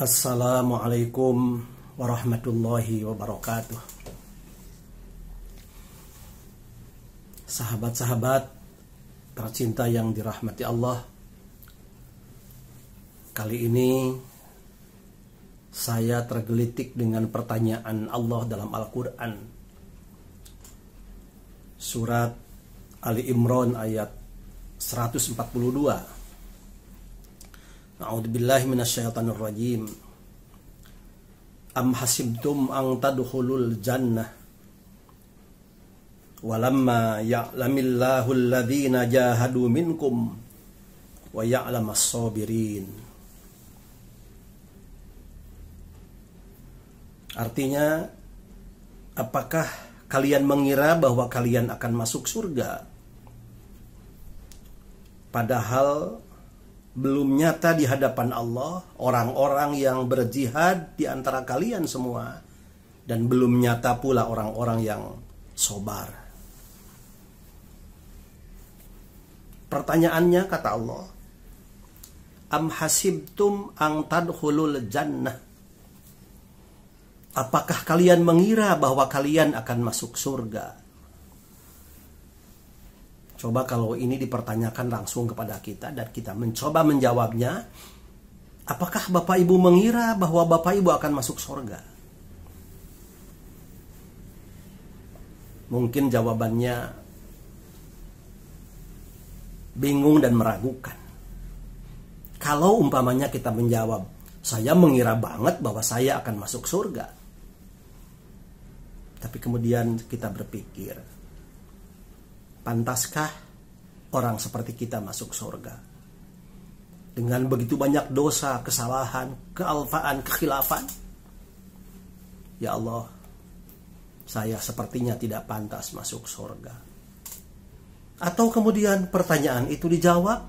Assalamualaikum warahmatullahi wabarakatuh. Sahabat-sahabat tercinta yang dirahmati Allah, kali ini saya tergelitik dengan pertanyaan Allah dalam Al-Quran, surat Ali Imran ayat 142. A'udzubillahi minasyaitonir rajim. Am hasibtum an tadkhulul jannah walamma ya'lamillahu alladhina jahadu minkum wa ya'lamas sabirin. Artinya, apakah kalian mengira bahwa kalian akan masuk surga padahal belum nyata di hadapan Allah orang-orang yang berjihad di antara kalian semua, dan belum nyata pula orang-orang yang sabar. Pertanyaannya, kata Allah, am hasibtum an tadkhulul jannah, apakah kalian mengira bahwa kalian akan masuk surga? Coba kalau ini dipertanyakan langsung kepada kita dan kita mencoba menjawabnya, apakah Bapak Ibu mengira bahwa Bapak Ibu akan masuk surga? Mungkin jawabannya bingung dan meragukan. Kalau umpamanya kita menjawab, saya mengira banget bahwa saya akan masuk surga. Tapi kemudian kita berpikir, pantaskah orang seperti kita masuk surga? Dengan begitu banyak dosa, kesalahan, kealfaan, kekhilafan. Ya Allah, saya sepertinya tidak pantas masuk surga. Atau kemudian pertanyaan itu dijawab,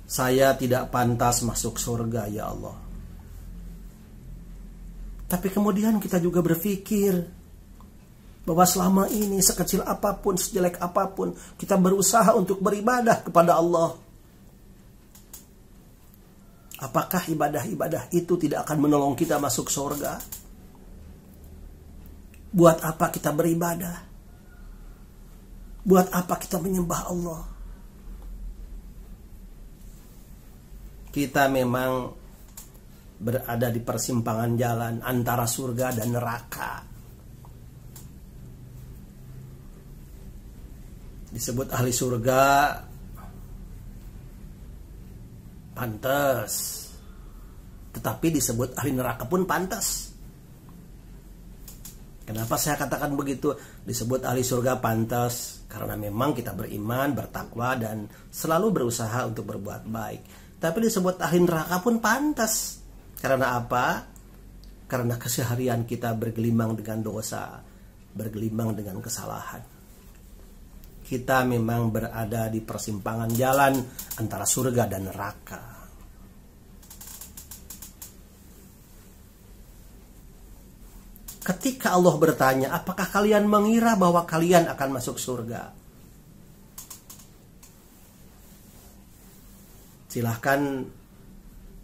saya tidak pantas masuk surga, ya Allah. Tapi kemudian kita juga berpikir bahwa selama ini sekecil apapun, sejelek apapun, kita berusaha untuk beribadah kepada Allah. Apakah ibadah-ibadah itu tidak akan menolong kita masuk surga? Buat apa kita beribadah? Buat apa kita menyembah Allah? Kita memang berada di persimpangan jalan antara surga dan neraka. Disebut ahli surga pantas, tetapi disebut ahli neraka pun pantas. Kenapa saya katakan begitu? Disebut ahli surga pantas karena memang kita beriman, bertakwa, dan selalu berusaha untuk berbuat baik. Tapi disebut ahli neraka pun pantas. Karena apa? Karena keseharian kita bergelimang dengan dosa, bergelimang dengan kesalahan. Kita memang berada di persimpangan jalan antara surga dan neraka. Ketika Allah bertanya, apakah kalian mengira bahwa kalian akan masuk surga? Silahkan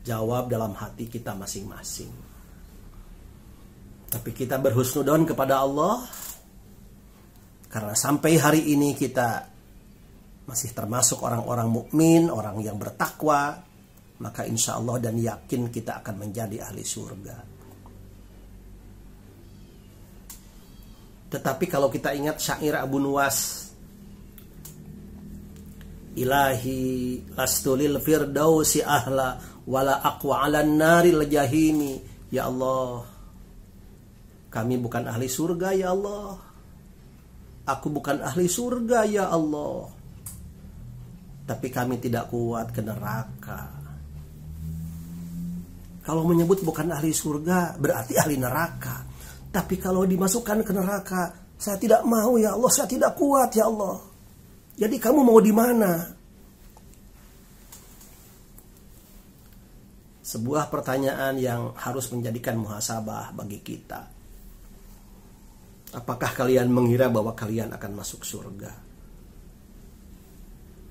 jawab dalam hati kita masing-masing. Tapi kita berhusnudon kepada Allah, karena sampai hari ini kita masih termasuk orang-orang mukmin, orang yang bertakwa, maka insya Allah dan yakin kita akan menjadi ahli surga. Tetapi kalau kita ingat syair Abu Nuwas, Ilahi lastulil firdausi ahla wala aqwa alan naril jahimi. Ya Allah, kami bukan ahli surga, ya Allah. Aku bukan ahli surga, ya Allah. Tapi kami tidak kuat ke neraka. Kalau menyebut bukan ahli surga, berarti ahli neraka. Tapi kalau dimasukkan ke neraka, saya tidak mau, ya Allah. Saya tidak kuat, ya Allah. Jadi kamu mau di mana? Sebuah pertanyaan yang harus menjadikan muhasabah bagi kita. Apakah kalian mengira bahwa kalian akan masuk surga?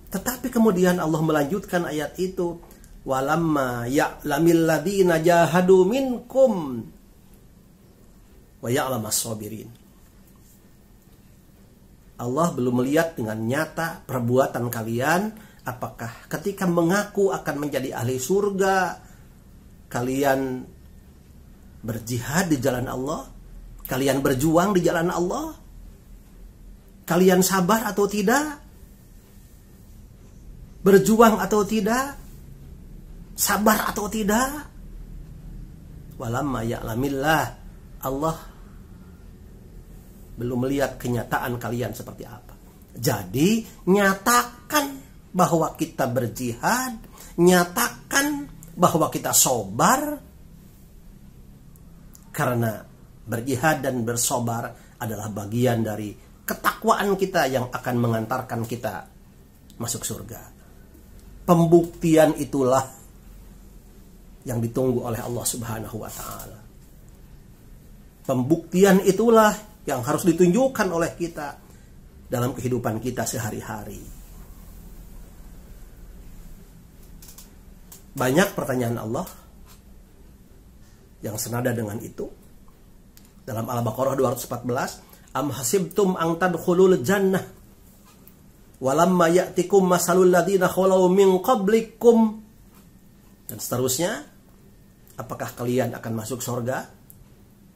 Tetapi kemudian Allah melanjutkan ayat itu, walamma ya'lamil ladzina jahadu minkum wa ya'lamas sabirin. Allah belum melihat dengan nyata perbuatan kalian, apakah ketika mengaku akan menjadi ahli surga kalian berjihad di jalan Allah, kalian berjuang di jalan Allah, kalian sabar atau tidak, berjuang atau tidak, sabar atau tidak. Walamma ya'lamillah, Allah belum melihat kenyataan kalian seperti apa. Jadi nyatakan bahwa kita berjihad, nyatakan bahwa kita sabar, karena berjihad dan bersabar adalah bagian dari ketakwaan kita yang akan mengantarkan kita masuk surga. Pembuktian itulah yang ditunggu oleh Allah Subhanahu wa taala. Pembuktian itulah yang harus ditunjukkan oleh kita dalam kehidupan kita sehari-hari. Banyak pertanyaan Allah yang senada dengan itu. Dalam Al-Baqarah 214, am hasibtum an tadkhulul jannah walamma ya'tikum masalul ladzina khalau min qablikum, dan seterusnya. Apakah kalian akan masuk surga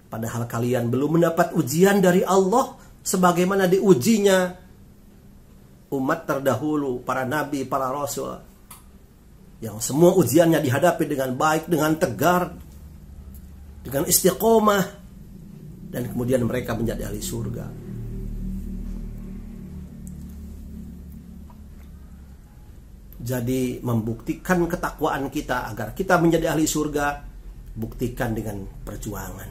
padahal kalian belum mendapat ujian dari Allah sebagaimana diujinya umat terdahulu, para nabi, para rasul, yang semua ujiannya dihadapi dengan baik, dengan tegar, dengan istiqomah, dan kemudian mereka menjadi ahli surga. Jadi membuktikan ketakwaan kita agar kita menjadi ahli surga, buktikan dengan perjuangan.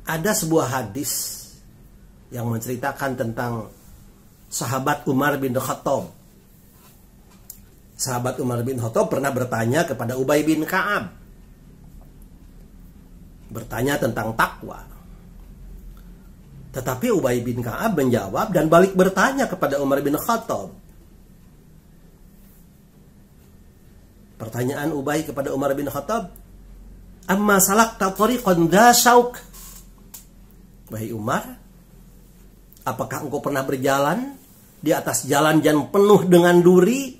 Ada sebuah hadis yang menceritakan tentang sahabat Umar bin Khattab. Sahabat Umar bin Khattab pernah bertanya kepada Ubay bin Ka'ab, bertanya tentang takwa. Tetapi Ubay bin Ka'ab menjawab dan balik bertanya kepada Umar bin Khattab. Pertanyaan Ubay kepada Umar bin Khattab, amma salakta tariqan dha syauk. Wahai Umar, apakah engkau pernah berjalan di atas jalan yang penuh dengan duri?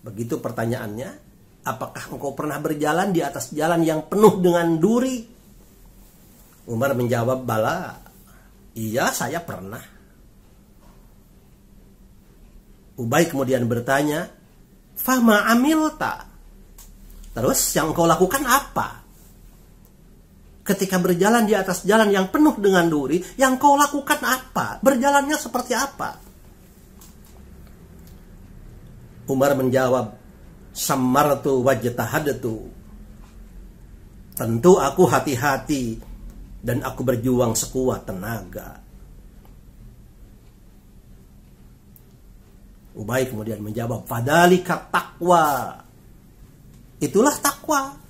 Begitu pertanyaannya. Apakah engkau pernah berjalan di atas jalan yang penuh dengan duri? Umar menjawab, bala. Iya, saya pernah. Ubay kemudian bertanya, fama amilta. Terus yang engkau lakukan apa? Ketika berjalan di atas jalan yang penuh dengan duri, yang kau lakukan apa? Berjalannya seperti apa? Umar menjawab, samartu wajtahadtu. Tentu aku hati-hati dan aku berjuang sekuat tenaga. Ubay kemudian menjawab, fadhalika taqwa. Itulah takwa.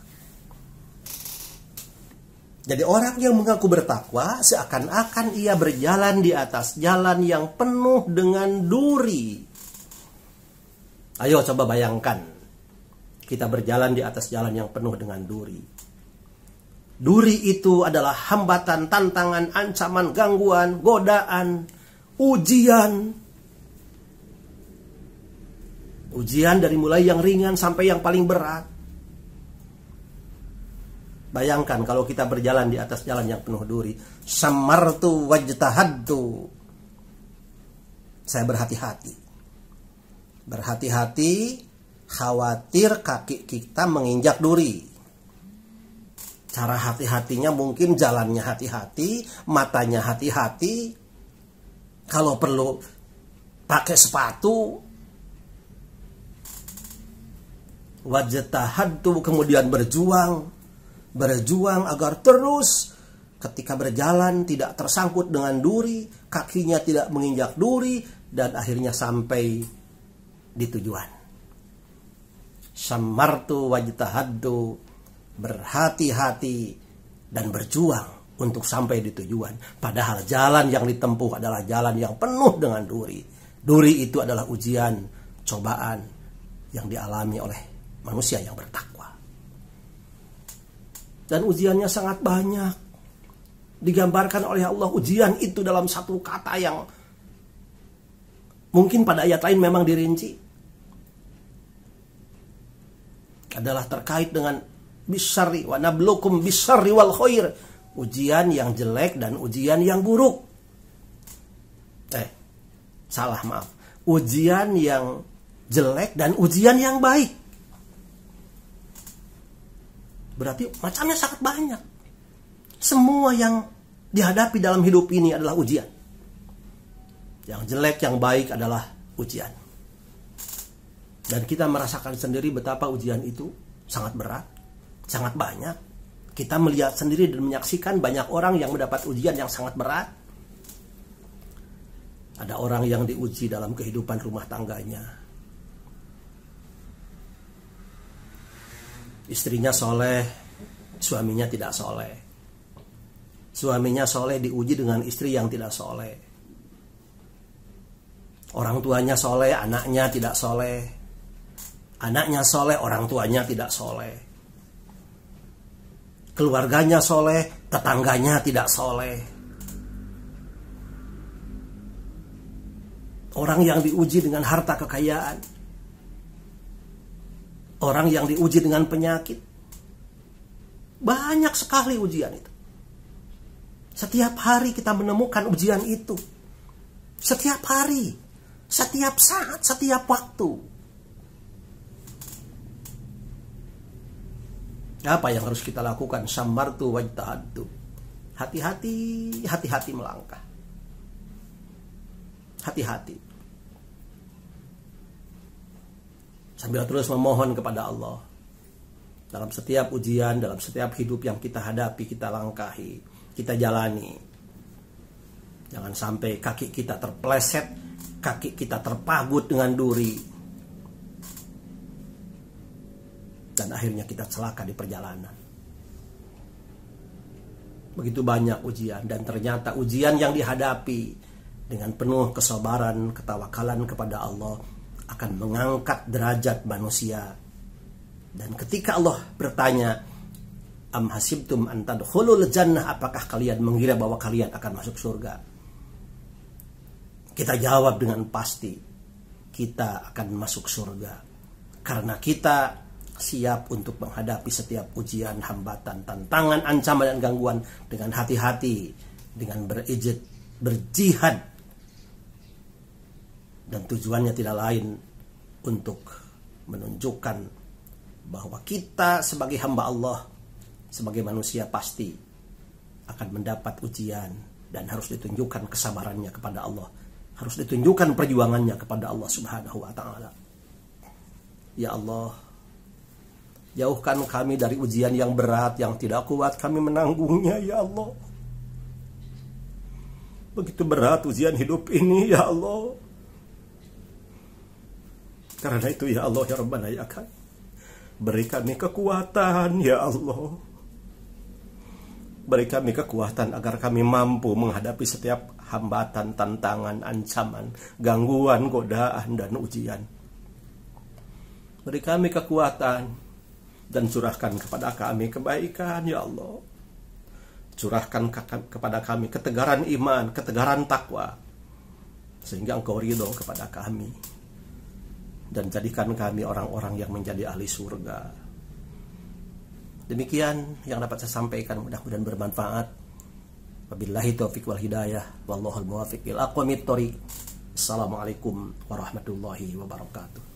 Jadi orang yang mengaku bertakwa seakan-akan ia berjalan di atas jalan yang penuh dengan duri. Ayo coba bayangkan, kita berjalan di atas jalan yang penuh dengan duri. Duri itu adalah hambatan, tantangan, ancaman, gangguan, godaan, ujian. Ujian dari mulai yang ringan sampai yang paling berat. Bayangkan kalau kita berjalan di atas jalan yang penuh duri. Samartu wajtahadtu. Saya berhati-hati. Berhati-hati, khawatir kaki kita menginjak duri. Cara hati-hatinya mungkin jalannya hati-hati, matanya hati-hati. Kalau perlu pakai sepatu. Wajtahadtu, kemudian berjuang. Berjuang agar terus ketika berjalan tidak tersangkut dengan duri, kakinya tidak menginjak duri, dan akhirnya sampai di tujuan. Samartu wajtahadtu, berhati-hati dan berjuang untuk sampai di tujuan. Padahal jalan yang ditempuh adalah jalan yang penuh dengan duri. Duri itu adalah ujian, cobaan yang dialami oleh manusia yang bertakwa. Dan ujiannya sangat banyak. Digambarkan oleh Allah ujian itu dalam satu kata yang mungkin pada ayat lain memang dirinci. Adalah terkait dengan bisyarri wa nablukum bisyarri wal khair. Ujian yang jelek dan ujian yang buruk. Salah maaf. Ujian yang jelek dan ujian yang baik. Berarti macamnya sangat banyak. Semua yang dihadapi dalam hidup ini adalah ujian. Yang jelek, yang baik adalah ujian. Dan kita merasakan sendiri betapa ujian itu sangat berat, sangat banyak. Kita melihat sendiri dan menyaksikan banyak orang yang mendapat ujian yang sangat berat. Ada orang yang diuji dalam kehidupan rumah tangganya. Istrinya soleh, suaminya tidak soleh. Suaminya soleh diuji dengan istri yang tidak soleh. Orang tuanya soleh, anaknya tidak soleh. Anaknya soleh, orang tuanya tidak soleh. Keluarganya soleh, tetangganya tidak soleh. Orang yang diuji dengan harta kekayaan. Orang yang diuji dengan penyakit. Banyak sekali ujian itu. Setiap hari kita menemukan ujian itu. Setiap hari. Setiap saat, setiap waktu. Apa yang harus kita lakukan? Samartu wajtahadtu. Hati-hati, hati-hati melangkah. Hati-hati. Sambil terus memohon kepada Allah. Dalam setiap ujian, dalam setiap hidup yang kita hadapi, kita langkahi, kita jalani. Jangan sampai kaki kita terpleset, kaki kita terpagut dengan duri. Dan akhirnya kita celaka di perjalanan. Begitu banyak ujian. Dan ternyata ujian yang dihadapi dengan penuh kesabaran, ketawakalan kepada Allah akan mengangkat derajat manusia. Dan ketika Allah bertanya, am hasibtum an tadkhulul jannah, apakah kalian mengira bahwa kalian akan masuk surga? Kita jawab dengan pasti, kita akan masuk surga. Karena kita siap untuk menghadapi setiap ujian, hambatan, tantangan, ancaman, dan gangguan dengan hati-hati, dengan berjihad. Dan tujuannya tidak lain untuk menunjukkan bahwa kita sebagai hamba Allah, sebagai manusia pasti akan mendapat ujian. Dan harus ditunjukkan kesabarannya kepada Allah. Harus ditunjukkan perjuangannya kepada Allah Subhanahu wa ta'ala. Ya Allah, jauhkan kami dari ujian yang berat, yang tidak kuat kami menanggungnya, ya Allah. Begitu berat ujian hidup ini, ya Allah. Karena itu, ya Allah, ya Rabbana ya Akal, beri kami kekuatan, ya Allah. Beri kami kekuatan agar kami mampu menghadapi setiap hambatan, tantangan, ancaman, gangguan, godaan, dan ujian. Beri kami kekuatan dan curahkan kepada kami kebaikan, ya Allah. Curahkan kepada kami ketegaran iman, ketegaran takwa, sehingga Engkau ridho kepada kami. Dan jadikan kami orang-orang yang menjadi ahli surga. Demikian yang dapat saya sampaikan, mudah-mudahan bermanfaat. Wabillahi taufiq wal hidayah, wallahul muwaffiq ila aqwamit thoriq. Assalamualaikum warahmatullahi wabarakatuh.